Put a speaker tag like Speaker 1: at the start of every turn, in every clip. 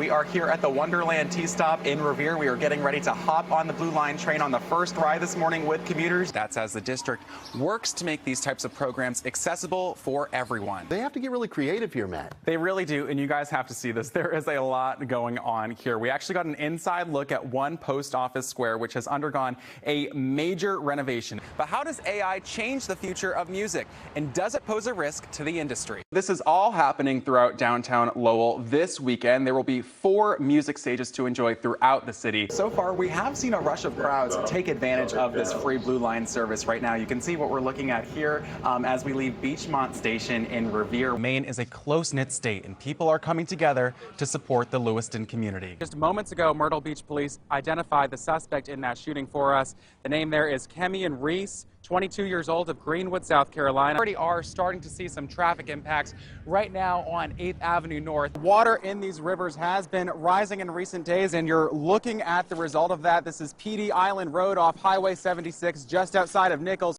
Speaker 1: We are here at the Wonderland T-Stop in Revere. We are getting ready to hop on the Blue Line train on the first ride this morning with commuters. That's as the district works to make these types of programs accessible for everyone.
Speaker 2: They have to get really creative here, Matt.
Speaker 1: They really do, and you guys have to see this. There is a lot going on here. We actually got an inside look at one post office square, which has undergone a major renovation. But how does AI change the future of music, and does it pose a risk to the industry? This is all happening throughout downtown Lowell this weekend. There will be 4 music stages to enjoy throughout the city. So far, we have seen a rush of crowds take advantage of this free Blue Line service right now. You can see what we're looking at here as we leave Beachmont Station in Revere. Maine is a close-knit state, and people are coming together to support the Lewiston community. Just moments ago, Myrtle Beach police identified the suspect in that shooting for us. The name there is Kemian Reese, 22 years old, of Greenwood, South Carolina. We already are starting to see some traffic impacts right now on 8th Avenue North. Water in these rivers has been rising in recent days, and you're looking at the result of that. This is PD Island Road off Highway 76, just outside of Nichols.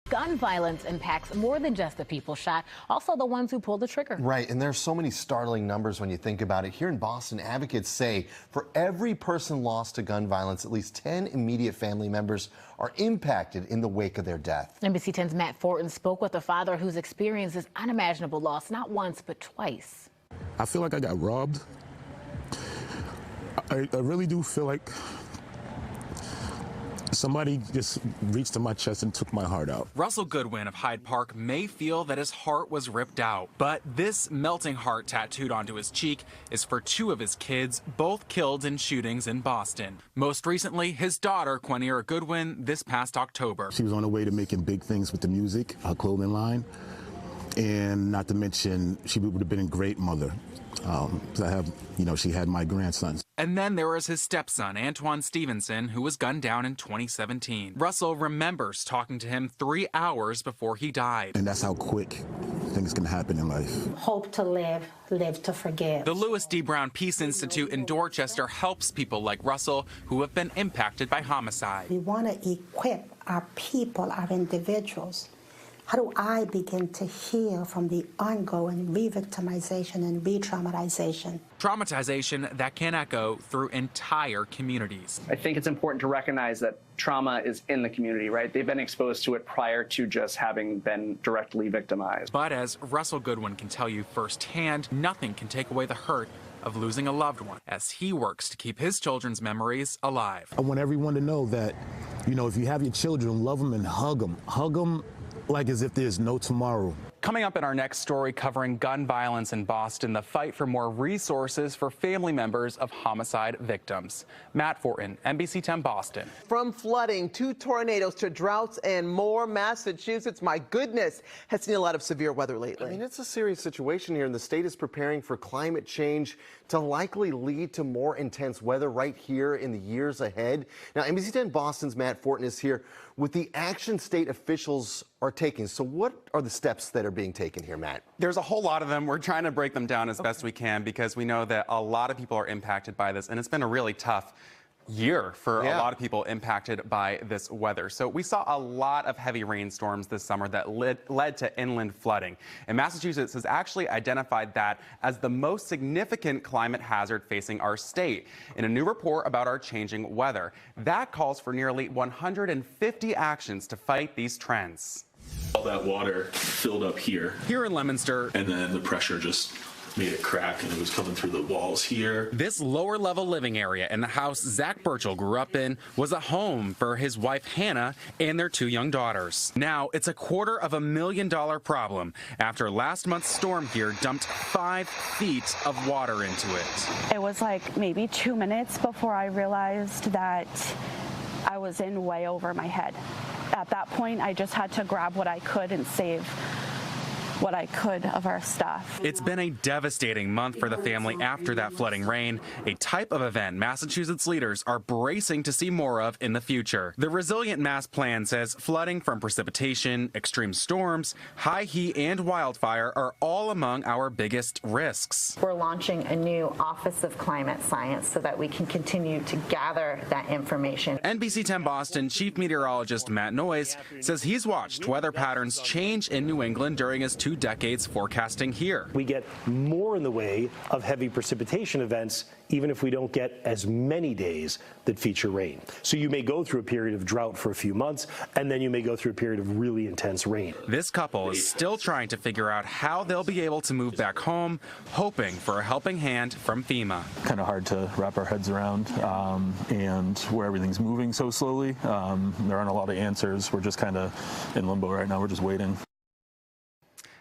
Speaker 3: Gun violence impacts more than just the people shot, also the ones who pulled the trigger.
Speaker 2: Right, and there's so many startling numbers when you think about it. Here in Boston, advocates say for every person lost to gun violence, at least 10 immediate family members are impacted in the wake of their death.
Speaker 3: NBC 10's Matt Fortin spoke with a father who's experienced this unimaginable loss not once but twice.
Speaker 4: I feel like I got robbed. I really do feel like somebody just reached to my chest and took my heart out.
Speaker 1: Russell Goodwin of Hyde Park may feel that his heart was ripped out, but this melting heart tattooed onto his cheek is for 2 of his kids, both killed in shootings in Boston. Most recently, his daughter, Quanera Goodwin, this past October.
Speaker 4: She was on her way to making big things with the music, her clothing line, and not to mention, she would have been a great mother. She had my grandsons.
Speaker 1: And then there was his stepson, Antoine Stevenson, who was gunned down in 2017. Russell remembers talking to him 3 hours before he died.
Speaker 4: And that's how quick things can happen in life.
Speaker 5: Hope to live, live to forgive.
Speaker 1: The Louis D. Brown Peace Institute in Dorchester helps people like Russell who have been impacted by homicide.
Speaker 5: We want to equip our people, our individuals. How do I begin to heal from the ongoing re-victimization and re-traumatization?
Speaker 1: Traumatization that can echo through entire communities.
Speaker 6: I think it's important to recognize that trauma is in the community, right? They've been exposed to it prior to just having been directly victimized.
Speaker 1: But as Russell Goodwin can tell you firsthand, nothing can take away the hurt of losing a loved one as he works to keep his children's memories alive.
Speaker 4: I want everyone to know that, if you have your children, love them and hug them. Hug them like as if there's no tomorrow.
Speaker 1: Coming up in our next story covering gun violence in Boston, the fight for more resources for family members of homicide victims. Matt Fortin, NBC 10 Boston.
Speaker 7: From flooding to tornadoes to droughts and more, Massachusetts, my goodness, has seen a lot of severe weather lately.
Speaker 2: I mean, it's a serious situation here, and the state is preparing for climate change to likely lead to more intense weather right here in the years ahead. Now, NBC 10 Boston's Matt Fortin is here with the action state officials are taking. So what are the steps that are being taken here, Matt?
Speaker 1: There's a whole lot of them. We're trying to break them down as best we can because we know that a lot of people are impacted by this, and it's been a really tough year for a lot of people impacted by this weather. So we saw a lot of heavy rainstorms this summer that led to inland flooding. And Massachusetts has actually identified that as the most significant climate hazard facing our state in a new report about our changing weather. That calls for nearly 150 actions to fight these trends.
Speaker 8: All that water filled up here.
Speaker 1: Here in Leominster.
Speaker 8: And then the pressure just made it crack, and it was coming through the walls here.
Speaker 1: This lower level living area in the house Zach Burchell grew up in was a home for his wife Hannah and their 2 young daughters. Now it's a $250,000 problem after last month's storm here dumped 5 feet of water into it.
Speaker 9: It was like maybe 2 minutes before I realized that I was in way over my head. At that point, I just had to grab what I could and save what I could of our stuff.
Speaker 1: It's been a devastating month for the family after that flooding rain, a type of event Massachusetts leaders are bracing to see more of in the future. The Resilient Mass Plan says flooding from precipitation, extreme storms, high heat, and wildfire are all among our biggest risks.
Speaker 10: We're launching a new Office of Climate Science so that we can continue to gather that information.
Speaker 1: NBC 10 Boston Chief Meteorologist Matt Noyes says he's watched weather patterns change in New England during his 2 decades forecasting here.
Speaker 11: We get more in the way of heavy precipitation events, even if we don't get as many days that feature rain. So you may go through a period of drought for a few months, and then you may go through a period of really intense rain.
Speaker 1: This couple is still trying to figure out how they'll be able to move back home, hoping for a helping hand from FEMA.
Speaker 12: Kind of hard to wrap our heads around, and where everything's moving so slowly. There aren't a lot of answers. We're just kind of in limbo right now. We're just waiting.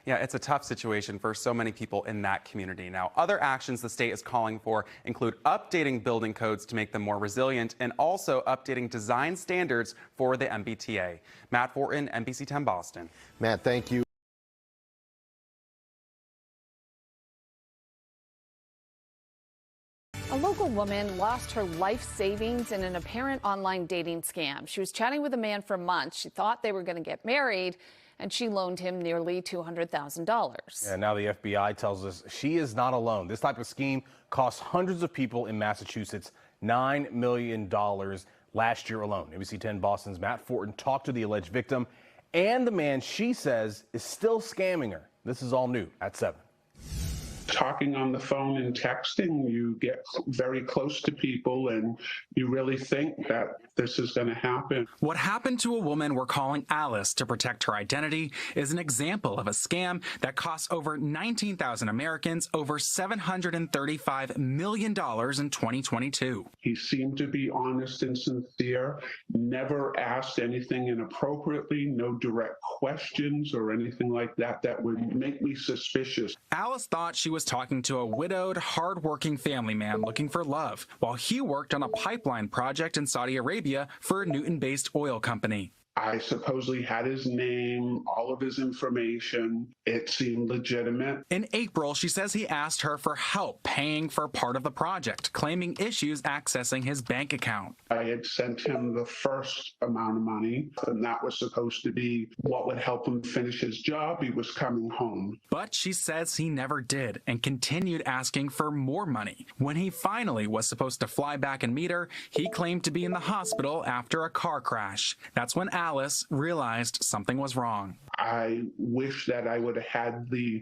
Speaker 1: Yeah, it's a tough situation for so many people in that community. Now, other actions the state is calling for include updating building codes to make them more resilient and also updating design standards for the MBTA. Matt Fortin, NBC 10 Boston.
Speaker 2: Matt, thank you.
Speaker 13: A local woman lost her life savings in an apparent online dating scam. She was chatting with a man for months. She thought they were going to get married, and she loaned him nearly $200,000.
Speaker 14: Yeah, now the FBI tells us she is not alone. This type of scheme cost hundreds of people in Massachusetts $9 million last year alone. ABC 10 Boston's Matt Fortin talked to the alleged victim and the man she says is still scamming her. This is all new at 7.
Speaker 15: Talking on the phone and texting, you get very close to people and you really think that this is going to happen.
Speaker 1: What happened to a woman we're calling Alice to protect her identity is an example of a scam that costs over 19,000 Americans over $735 million in 2022.
Speaker 15: He seemed to be honest and sincere, never asked anything inappropriately, no direct questions or anything like that that would make me suspicious.
Speaker 1: Alice thought she was talking to a widowed, hard-working family man looking for love, while he worked on a pipeline project in Saudi Arabia for a Newton-based oil company.
Speaker 15: I supposedly had his name, all of his information. It seemed legitimate.
Speaker 1: In April, she says he asked her for help paying for part of the project, claiming issues accessing his bank account.
Speaker 15: I had sent him the first amount of money, and that was supposed to be what would help him finish his job. He was coming home.
Speaker 1: But she says he never did and continued asking for more money. When he finally was supposed to fly back and meet her, he claimed to be in the hospital after a car crash. That's when Alice realized something was wrong.
Speaker 15: I wish that I would have had the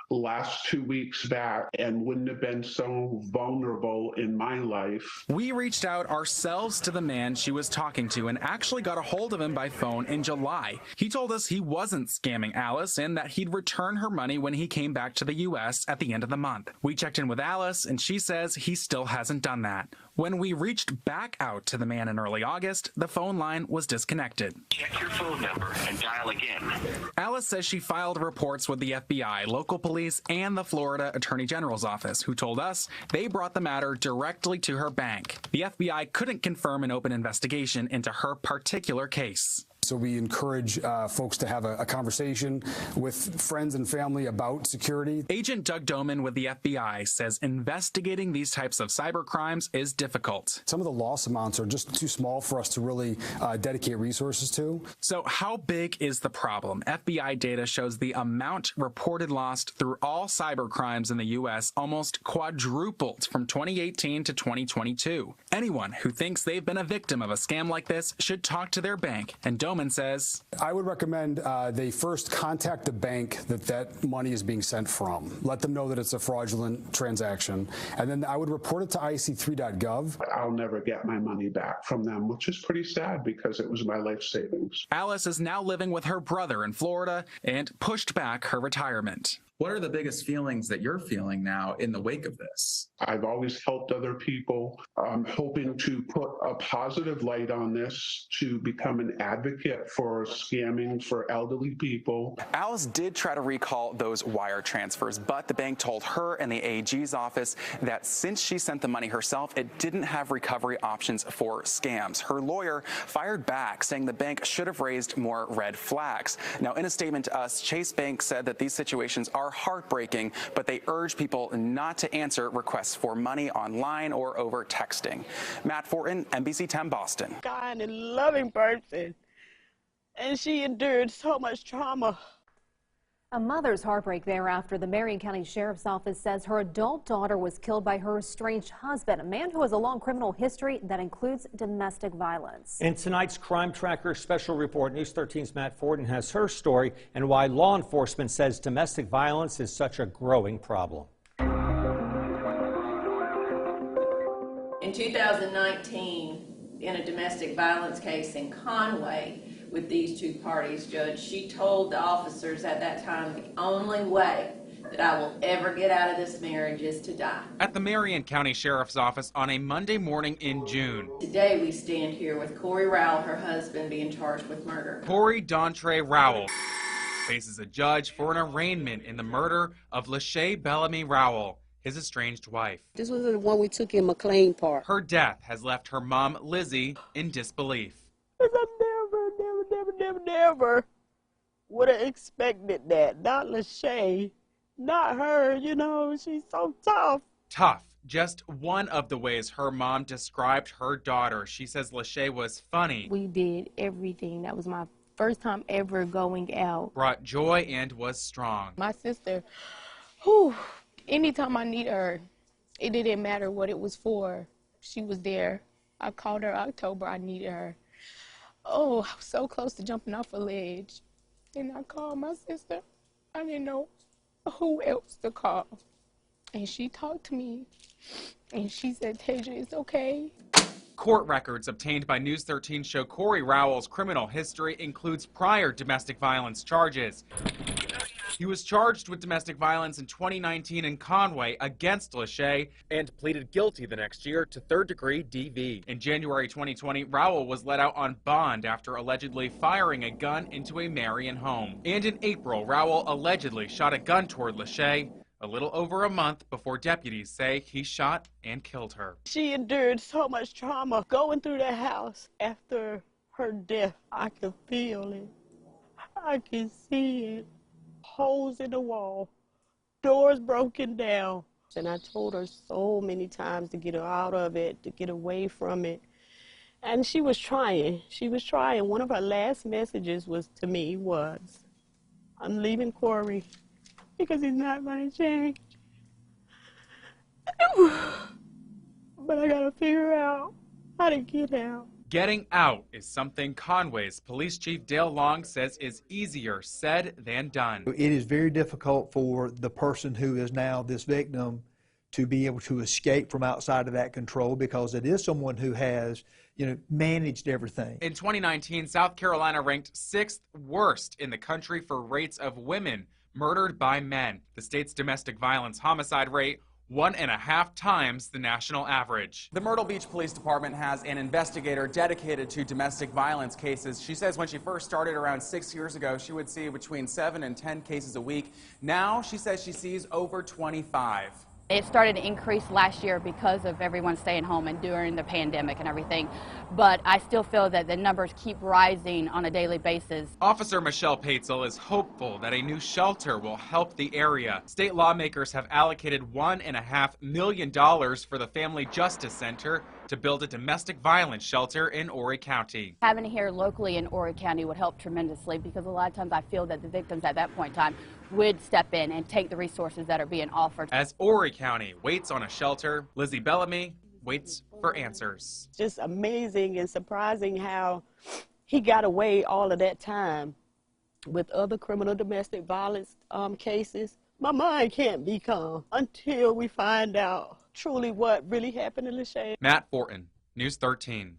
Speaker 15: last 2 weeks back and wouldn't have been so vulnerable in my life.
Speaker 1: We reached out ourselves to the man she was talking to and actually got a hold of him by phone in July. He told us he wasn't scamming Alice and that he'd return her money when he came back to the U.S. at the end of the month. We checked in with Alice and she says he still hasn't done that. When we reached back out to the man in early August, the phone line was disconnected.
Speaker 16: Check your phone number and dial again.
Speaker 1: Alice says she filed reports with the FBI, local police, and the Florida Attorney General's office, who told us they brought the matter directly to her bank. The FBI couldn't confirm an open investigation into her particular case.
Speaker 17: So we encourage folks to have a conversation with friends and family about security.
Speaker 1: Agent Doug Doman with the FBI says investigating these types of cyber crimes is difficult.
Speaker 17: Some of the loss amounts are just too small for us to really dedicate resources to.
Speaker 1: So how big is the problem? FBI data shows the amount reported lost through all cyber crimes in the U.S. almost quadrupled from 2018 to 2022. Anyone who thinks they've been a victim of a scam like this should talk to their bank. And Doman says,
Speaker 17: I would recommend they first contact the bank that money is being sent from. Let them know that it's a fraudulent transaction. And then I would report it to ic3.gov.
Speaker 15: I'll never get my money back from them, which is pretty sad because it was my life savings.
Speaker 1: Alice is now living with her brother in Florida and pushed back her retirement. What are the biggest feelings that you're feeling now in the wake of this?
Speaker 15: I've always helped other people. I'm hoping to put a positive light on this, to become an advocate for scamming for elderly people.
Speaker 1: Alice did try to recall those wire transfers, but the bank told her and the AG's office that since she sent the money herself, it didn't have recovery options for scams. Her lawyer fired back, saying the bank should have raised more red flags. Now, in a statement to us, Chase Bank said that these situations are heartbreaking, but they urge people not to answer requests for money online or over texting. Matt Fortin, NBC 10 Boston.
Speaker 18: Kind and loving person, and she endured so much trauma.
Speaker 19: A mother's heartbreak there after the Marion County Sheriff's Office says her adult daughter was killed by her estranged husband, a man who has a long criminal history that includes domestic violence.
Speaker 20: In tonight's Crime Tracker special report, News 13's Matt Fortin has her story and why law enforcement says domestic violence is such a growing problem.
Speaker 21: In 2019, in a domestic violence case in Conway with these two parties, Judge, she told the officers at that time, the only way that I will ever get out of this marriage is to die.
Speaker 22: At the Marion County Sheriff's Office on a Monday morning in June.
Speaker 21: Today we stand here with Corey Rowell, her husband, being charged with murder.
Speaker 22: Corey Dontre Rowell faces a judge for an arraignment in the murder of Lachey Bellamy Rowell, his estranged wife.
Speaker 18: This was the one we took in McLean Park.
Speaker 22: Her death has left her mom, Lizzie, in disbelief.
Speaker 18: I never would have expected that. Not Lachey, not her, you know, she's so tough.
Speaker 22: Tough, just one of the ways her mom described her daughter. She says Lachey was funny.
Speaker 23: We did everything. That was my first time ever going out.
Speaker 22: Brought joy and was strong.
Speaker 23: My sister, whew, anytime I need her, it didn't matter what it was for. She was there. I called her October, I needed her. Oh, I was so close to jumping off a ledge. And I called my sister. I didn't know who else to call. And she talked to me. And she said, Tasia, it's okay.
Speaker 22: Court records obtained by News 13 show Corey Rowell's criminal history includes prior domestic violence charges. He was charged with domestic violence in 2019 in Conway against Lachey and pleaded guilty the next year to third-degree DV. In January 2020, Rowell was let out on bond after allegedly firing a gun into a Marion home. And in April, Rowell allegedly shot a gun toward Lachey a little over a month before deputies say he shot and killed her.
Speaker 18: She endured so much trauma going through that house after her death. I could feel it. I could see it. Holes in the wall, doors broken down. And I told her so many times to get her out of it, to get away from it. And she was trying. She was trying. One of her last messages to me was, I'm leaving Corey because he's not going to change. But I got to figure out how to get out.
Speaker 22: Getting out is something Conway's Police Chief Dale Long says is easier said than done.
Speaker 24: It is very difficult for the person who is now this victim to be able to escape from outside of that control because it is someone who has, managed everything.
Speaker 22: In 2019, South Carolina ranked 6th worst in the country for rates of women murdered by men. The state's domestic violence homicide rate 1.5 times the national average.
Speaker 1: The Myrtle Beach Police Department has an investigator dedicated to domestic violence cases. She says when she first started around 6 years ago, she would see between 7 and 10 cases a week. Now, she says she sees over 25.
Speaker 25: It started to increase last year because of everyone staying home and during the pandemic and everything. But I still feel that the numbers keep rising on a daily basis.
Speaker 22: Officer Michelle Paetzel is hopeful that a new shelter will help the area. State lawmakers have allocated $1.5 million for the Family Justice Center to build a domestic violence shelter in Horry County.
Speaker 25: Having it here locally in Horry County would help tremendously because a lot of times I feel that the victims at that point in time would step in and take the resources that are being offered.
Speaker 22: As Horry County waits on a shelter, Lizzie Bellamy waits for answers.
Speaker 18: Just amazing and surprising how he got away all of that time with other criminal domestic violence cases. My mind can't be calm until we find out truly what really happened to Lachey.
Speaker 22: Matt Fortin, News 13.